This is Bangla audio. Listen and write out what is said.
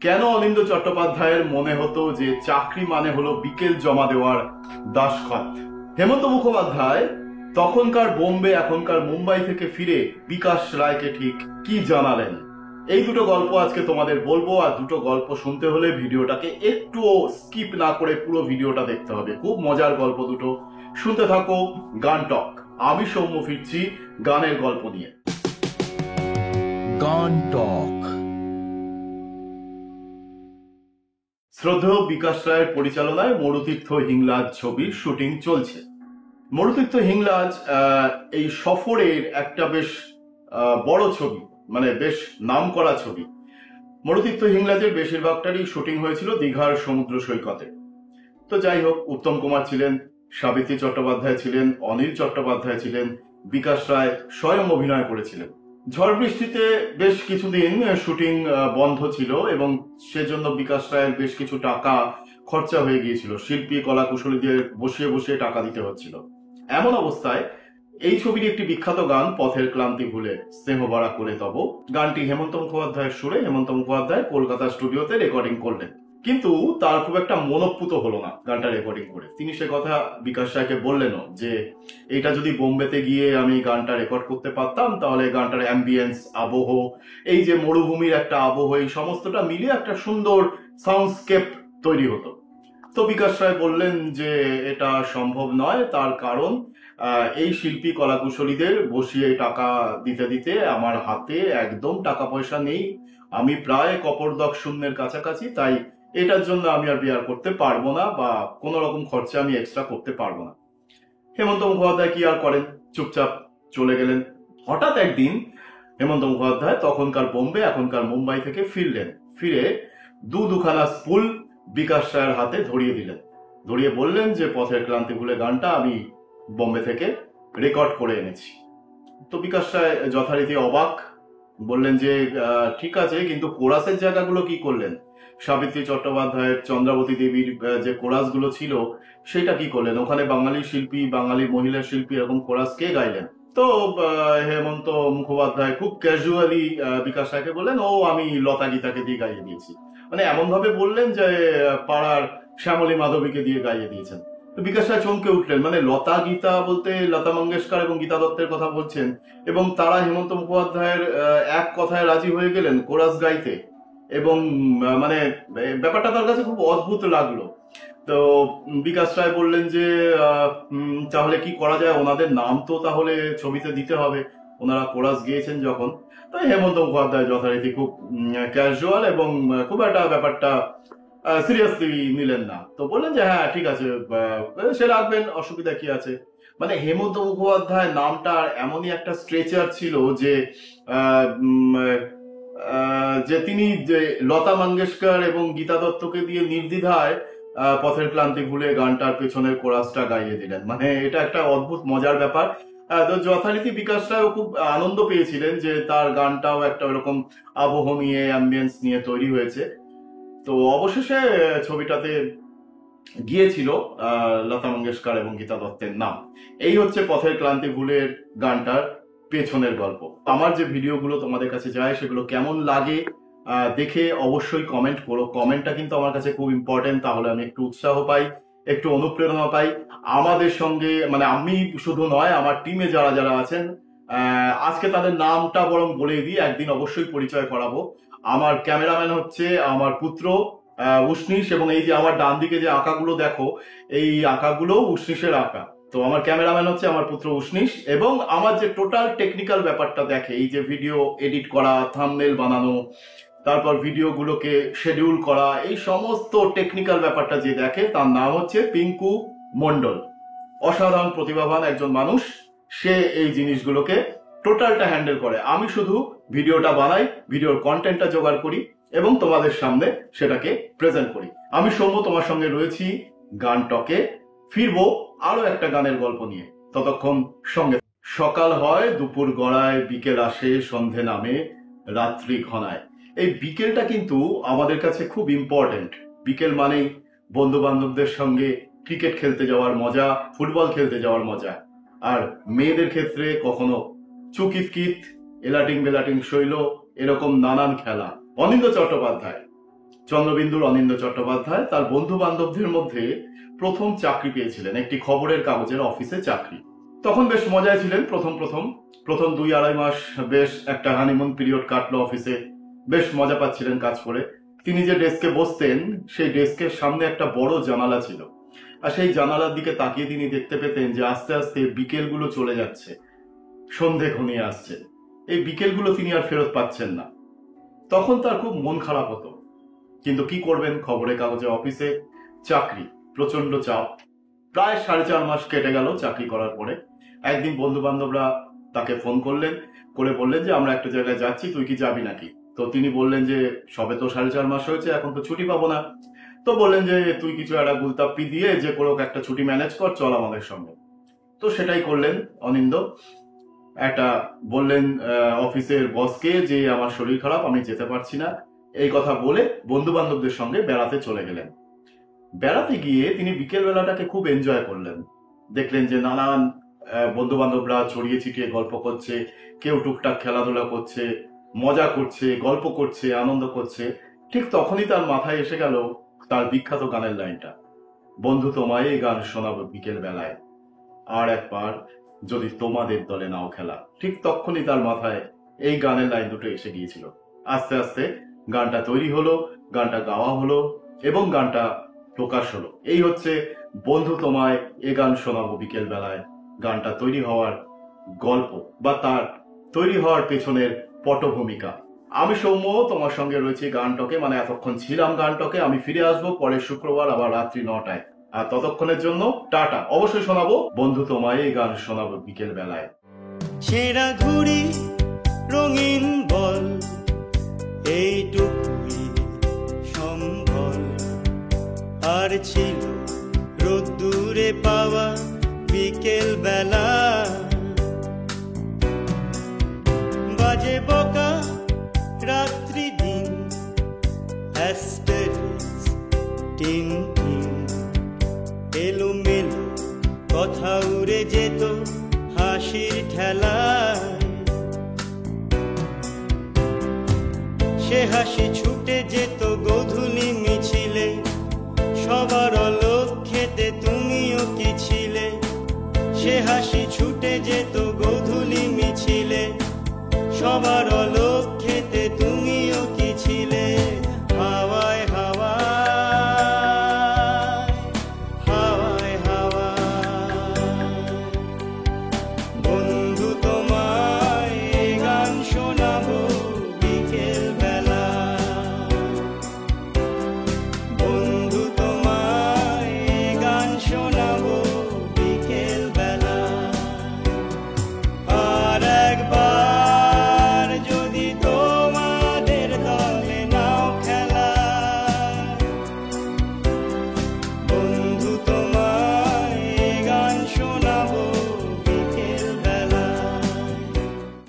কেন অনিন্দ চট্টোপাধ্যায়ের মনে হতো যে চাকরি মানে হলো বিকেল জমা দেওয়ার দাসখত? হেমন্ত মুখোপাধ্যায় তখনকার বোম্বে এখনকার মুম্বাই থেকে ফিরে বিকাশ রায়কে ঠিক কি জানালেন, এই দুটো গল্প আজকে তোমাদের বলবো। আর দুটো গল্প শুনতে হলে ভিডিওটাকে একটুও স্কিপ না করে পুরো ভিডিওটা দেখতে হবে। খুব মজার গল্প দুটো, শুনতে থাকো। গান টক, আমি সৌম্য ফিরছি গানের গল্প নিয়ে। গান টক। শ্রদ্ধেয় বিকাশ রায়ের পরিচালনায় মরুতীর্থ হিংলাজ ছবির শুটিং চলছে। মরুতীর্থ হিংলাজ এই সফরের একটা বেশ বড় ছবি, মানে বেশ নাম করা ছবি। মরুতীর্থ হিংলাজের বেশিরভাগটারই শুটিং হয়েছিল দীঘার সমুদ্র সৈকতে। তো যাই হোক, উত্তম কুমার ছিলেন, সাবিত্রী চট্টোপাধ্যায় ছিলেন, অনিল চট্টোপাধ্যায় ছিলেন, বিকাশ রায় স্বয়ং অভিনয় করেছিলেন। ঝড় বৃষ্টিতে বেশ কিছুদিন শুটিং বন্ধ ছিল এবং সেজন্য বিকাশ রায়ের বেশ কিছু টাকা খরচা হয়ে গিয়েছিল। শিল্পী কলা কুশলীদের বসিয়ে বসিয়ে টাকা দিতে হচ্ছিল। এমন অবস্থায় এই ছবির একটি বিখ্যাত গান পথের ক্লান্তি ভুলে স্নেহ বাড়া করে তব, গানটি হেমন্ত মুখোপাধ্যায়ের সুরে হেমন্ত মুখোপাধ্যায় কলকাতা স্টুডিওতে রেকর্ডিং করলেন। কিন্তু তার খুব একটা মনোপুত হলো না গানটা রেকর্ডিং করে। তিনি সে কথা বিকাশ রায়কে বললেনও যে এটা যদি বোম্বেতে গিয়ে আমি গানটা রেকর্ড করতে পারতাম তাহলে গানটার অ্যাম্বিয়েন্স, আবহ, এই যে মরুভূমির একটা আবহ, এই সমস্তটা মিলিয়ে একটা সুন্দর সাউন্ডস্কেপ তৈরি হতো। তো বিকাশ রায় বললেন যে এটা সম্ভব নয়, তার কারণ এই শিল্পী কলাকুশলীদের বসিয়ে টাকা দিতে দিতে আমার হাতে একদম টাকা পয়সা নেই, আমি প্রায় কপরদক শূন্যের কাছাকাছি, তাই এটার জন্য আমি আর বিয়ার করতে পারবো না বা কোনো রকম খরচা আমি এক্সট্রা করতে পারবো না। হেমন্ত মুখোপাধ্যায় কি আর করেন, চুপচাপ চলে গেলেন। হঠাৎ একদিন হেমন্ত মুখোপাধ্যায় তখনকার বোম্বে এখনকার মুম্বাই থেকে ফিরলেন। ফিরে দুখানা স্পুল বিকাশ রায়ের হাতে ধরিয়ে দিলেন। ধরিয়ে বললেন যে পথের ক্লান্তি ভুলে গানটা আমি বোম্বে থেকে রেকর্ড করে এনেছি। তো বিকাশ রায় যথারীতি অবাক, বললেন যে ঠিক আছে, কিন্তু কোরাসের জায়গাগুলো কি করলেন? সাবিত্রী চট্টোপাধ্যায়ের চন্দ্রাবতী দেবীর যে কোরাসগুলো ছিল সেটা কি করলেন? ওখানে বাঙালি শিল্পী, বাঙালি মহিলা শিল্পী এরকম কোরাস কে গাইলেন? তো হেমন্ত মুখোপাধ্যায় খুব ক্যাজুয়ালি বিকাশ রায়কে বললেন, ও আমি লতা গীতাকে দিয়ে গাইয়ে দিয়েছি। মানে এমন ভাবে বললেন যে পাড়ার শ্যামলী মাধবীকে দিয়ে গাইয়ে দিয়েছেন। তো বিকাশ রায় চমকে উঠলেন, মানে লতা গীতা বলতে লতা মঙ্গেশকর এবং গীতা দত্তের কথা বলছেন, এবং তারা হেমন্ত মুখোপাধ্যায়ের এক কথায় রাজি হয়ে গেলেন কোরাস গাইতে। এবং মানে ব্যাপারটা তার কাছে খুব অদ্ভুত লাগলো। তো বিকাশ রায় বললেন যে তাহলে কি করা যায়, ওনাদের নাম তো তাহলে ছবিতে দিতে হবে, ওনারা কোরাস গিয়েছেন যখন। তাই হেমন্ত মুখোপাধ্যায় যথারীতি খুব ক্যাজুয়াল এবং খুব একটা ব্যাপারটা সিরিয়াসলি নিলেন না। তো বললেন যে হ্যাঁ ঠিক আছে, সে রাখবেন, অসুবিধা কি আছে। মানে হেমন্ত মুখোপাধ্যায় নামটা এমনই একটা স্ট্রেচার ছিল যে যে তিনি যে লতা মঙ্গেশকর এবং গীতা দত্তকে দিয়ে নির্দ্বিধায় পথের ক্লান্তি ভুলে গানটার পেছনের কোরাসটা গাইয়ে দিলেন। মানে এটা একটা অদ্ভুত মজার ব্যাপার। তো যথারীতি বিকাশ রায়ও খুব আনন্দ পেয়েছিলেন যে তার গানটাও একটা ওরকম আবহ নিয়ে, অ্যাম্বিয়েন্স নিয়ে তৈরি হয়েছে। তো অবশেষে ছবিটাতে গিয়েছিল লতা মঙ্গেশকর এবং গীতা দত্তের নাম। এই হচ্ছে পথের ক্লান্তি ভুলের গানটার পেছনের গল্প। আমার যে ভিডিওগুলো তোমাদের কাছে যায় সেগুলো কেমন লাগে দেখে অবশ্যই কমেন্ট করো। কমেন্টটা কিন্তু আমার কাছে খুব ইম্পর্টেন্ট, তাহলে আমি একটু উৎসাহ পাই, একটু অনুপ্রেরণা পাই। আমাদের সঙ্গে, মানে আমি শুধু নয়, আমার টিমে যারা যারা আছেন, আজকে তাদের নামটা বরং বলে দিই, একদিন অবশ্যই পরিচয় করাবো। আমার ক্যামেরাম্যান হচ্ছে আমার পুত্র উষ্ণীশ, এবং এই যে আমার ডান দিকে যে আঁকাগুলো দেখো, এই আঁকাগুলো উষ্ণীশের আঁকা। তো আমার ক্যামেরাম্যান হচ্ছে আমার পুত্র উষ্ণীশ, এবং আমার যে টোটাল টেকনিক্যাল ব্যাপারটা দেখে, এই যে ভিডিও এডিট করা, থাম্বনেল বানানো, তারপর ভিডিওগুলোকে শেডিউল করা, এই সমস্ত টেকনিক্যাল ব্যাপারটা যে দেখে তার নাম হচ্ছে পিঙ্কু মন্ডল। অসাধারণ প্রতিভাবান একজন মানুষ, সে এই জিনিসগুলোকে টোটালটা হ্যান্ডেল করে। আমি শুধু ভিডিওটা বানাই, ভিডিওর কন্টেন্টটা জোগাড় করি এবং তোমাদের সামনে সেটাকে প্রেজেন্ট করি। আমি সৌম্য তোমার সঙ্গে রয়েছি গান টকে। ফিরবো আরো একটা গানের গল্প নিয়ে, ততক্ষণ সঙ্গে। সকাল হয়, দুপুর গড়ায়, বিকেল আসে, সন্ধে নামে, রাত্রি ঘনায়। এই বিকেলটা কিন্তু আমাদের কাছে খুব ইম্পর্টেন্ট। বিকেল মানেই বন্ধু বান্ধবদের সঙ্গে ক্রিকেট খেলতে যাওয়ার মজা, ফুটবল খেলতে যাওয়ার মজা। আর মেয়েদের ক্ষেত্রে কখনো চুকিতকিত, এলাটিং বেলাটিং শৈল, এরকম নানান খেলা। অনিন্দ চট্টোপাধ্যায় চন্দ্রবিন্দুর অনিন্দ্য চট্টোপাধ্যায় তার বন্ধু বান্ধবদের মধ্যে প্রথম চাকরি পেয়েছিলেন, একটি খবরের কাগজের অফিসে চাকরি। তখন বেশ মজায় ছিলেন। প্রথম 2-2.5 মাস বেশ একটা হানিমুন পিরিয়ড কাটলো অফিসে, বেশ মজা পাচ্ছিলেন কাজ করে। তিনি যে ডেস্কে বসতেন সেই ডেস্কের সামনে একটা বড় জানালা ছিল, আর সেই জানালার দিকে তাকিয়ে তিনি দেখতে পেতেন যে আস্তে আস্তে বিকেলগুলো চলে যাচ্ছে, সন্ধে ঘনিয়ে আসছে। এই বিকেলগুলো তিনি আর ফেরত পাচ্ছেন না। তখন তার খুব মন খারাপ হতো, কিন্তু কি করবেন, খবরের কাগজে অফিসে চাকরি, প্রচন্ড চাপ। প্রায় 4.5 মাস কেটে গেল চাকরি করার পরে। একদিন বন্ধু বান্ধবরা তাকে ফোন করলেন, করে বললেন যে আমরা একটা জায়গায় যাচ্ছি, তুই কি যাবি নাকি? তো তিনি বললেন যে সবে তো 4.5 মাস হয়েছে, এখন তো ছুটি পাবো না। তো বললেন যে তুই কিছু একটা গুলতাপ্পি দিয়ে যে কোনো একটা ছুটি ম্যানেজ কর, চল আমাদের সঙ্গে। তো সেটাই করলেন অনিন্দ। একটা বললেন অফিসের বসকে যে আমার শরীর খারাপ, আমি যেতে পারছি না, এই কথা বলে বন্ধু বান্ধবদের সঙ্গে বেড়াতে চলে গেলেন। বেড়াতে গিয়ে তিনি বিকেল বেলাটাকে খুব এনজয় করলেন। দেখলেন যে নানান বন্ধু বান্ধবরা ছড়িয়ে ছিটিয়ে গল্প করছে, কেউ টুকটাক খেলাধুলা করছে, মজা করছে, গল্প করছে, আনন্দ করছে। ঠিক তখনই তার মাথায় এসে গেল তার বিখ্যাত গানের লাইনটা, বন্ধু তোমায় এই গান শোনাবো বিকেল বেলায়, আর একবার যদি তোমাদের দলে নাও খেলা। ঠিক তখনই তার মাথায় এই গানের লাইন দুটো এসে গিয়েছিল। আস্তে আস্তে গানটা তৈরি হলো, গানটা গাওয়া হলো এবং গানটা প্রকাশ হলো। এই হচ্ছে বন্ধু তোমায় এ গান শোনাবো বিকেল বেলায় গানটা তৈরি হওয়ার গল্প, বা তার তৈরি হওয়ার পেছনের পটভূমিকা। আমি সৌম্য, তোমার সঙ্গে রয়েছে গানটকে, মানে এতক্ষণ ছিলাম গানটকে। আমি ফিরে আসবো পরের শুক্রবার আবার রাত্রি 9টায়। আর ততক্ষণের জন্য টাটা। অবশ্যই শোনাবো বন্ধু তোমায় এই গান শোনাবো বিকেল বেলায়। ছেঁড়া ঘুড়ি রঙিন বল, এইটুকুই সম্বল। আর ছিল রোদ্দুরে পাওয়া বিকেল বেলা, বাজে বকা রাত্রি দিন, অ্যাস্টেরিক্স টিন টিন, এলোমেলো কথা উড়ে যেত হাসির ঠেলায়। সে হাসি ছুটে যেত